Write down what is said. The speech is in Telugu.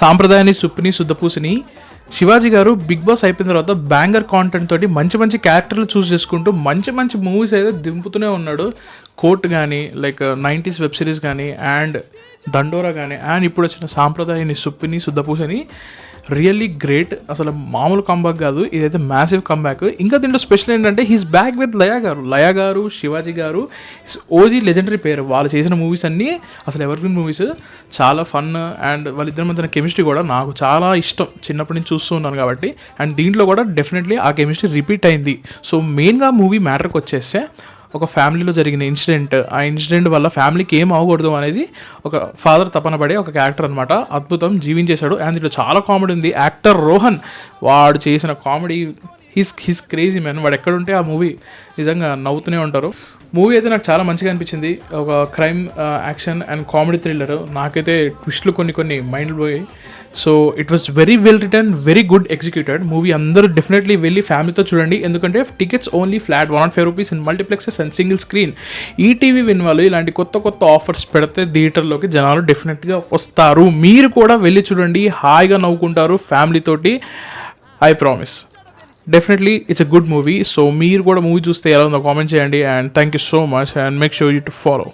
సాంప్రదాయాన్ని సుప్పిని శుద్ధపూసిని శివాజీ గారు బిగ్ బాస్ అయిపోయిన తర్వాత బ్యాంగర్ కాంటెంట్ తోటి మంచి మంచి క్యారెక్టర్లు చూస్ చేసుకుంటూ మంచి మంచి మూవీస్ అయితే దింపుతూనే ఉన్నాడు. కోర్ట్ కానీ, లైక్ 90s వెబ్ సిరీస్ కానీ, అండ్ దండోరా కానీ, అండ్ ఇప్పుడు వచ్చిన సాంప్రదాయాన్ని సుప్పిని శుద్ధపూసని రియల్లీ గ్రేట్. అసలు మామూలు కంబ్యాక్ కాదు, ఇదైతే మ్యాసివ్ కంబ్యాక్. ఇంకా దీంట్లో స్పెషల్ ఏంటంటే హీస్ బ్యాక్ విత్ లయా గారు, శివాజీ గారు, ఓజీ లెజెండరీ పేరు. వాళ్ళు చేసిన మూవీస్ అన్నీ అసలు ఎవర్గ్రీన్ మూవీస్, చాలా ఫన్. అండ్ వాళ్ళిద్దరి మధ్యన కెమిస్ట్రీ కూడా నాకు చాలా ఇష్టం, చిన్నప్పటి నుంచి చూస్తూ ఉన్నాను కాబట్టి. అండ్ దీంట్లో కూడా డెఫినెట్లీ ఆ కెమిస్ట్రీ రిపీట్ అయింది. సో మెయిన్గా మూవీ మ్యాటర్కి వచ్చేస్తే, ఒక ఫ్యామిలీలో జరిగిన ఇన్సిడెంట్, ఆ ఇన్సిడెంట్ వల్ల ఫ్యామిలీకి ఏం అవ్వకూడదు అనేది ఒక ఫాదర్ తపన పడే ఒక క్యారెక్టర్ అనమాట. అద్భుతం, జీవించేశాడు. అండ్ దీంట్లో చాలా కామెడీ ఉంది. యాక్టర్ రోహన్, వాడు చేసిన కామెడీ హిస్ క్రేజీ మ్యాన్. వాడు ఎక్కడుంటే ఆ మూవీ నిజంగా నవ్వుతూనే ఉంటారు. మూవీ అయితే నాకు చాలా మంచిగా అనిపించింది. ఒక crime, action and comedy thriller. నాకైతే ట్విస్ట్లు కొన్ని మైండ్ పోయి. So it was very well return, very good executed movie. అందరూ డెఫినెట్లీ వెళ్ళి ఫ్యామిలీతో చూడండి. ఎందుకంటే tickets only flat 105 rupees in multiplexes and single screen. ETV win వాళ్ళు ఇలాంటి కొత్త ఆఫర్స్ పెడితే థియేటర్లోకి జనాలు డెఫినెట్గా వస్తారు. మీరు కూడా వెళ్ళి చూడండి, హాయిగా నవ్వుకుంటారు ఫ్యామిలీతోటి. I promise, definitely it's a good movie. So మీరు కూడా మూవీ చూస్తే ఎలా ఉందో కామెంట్ చేయండి. And thank you so much, and make sure you to follow.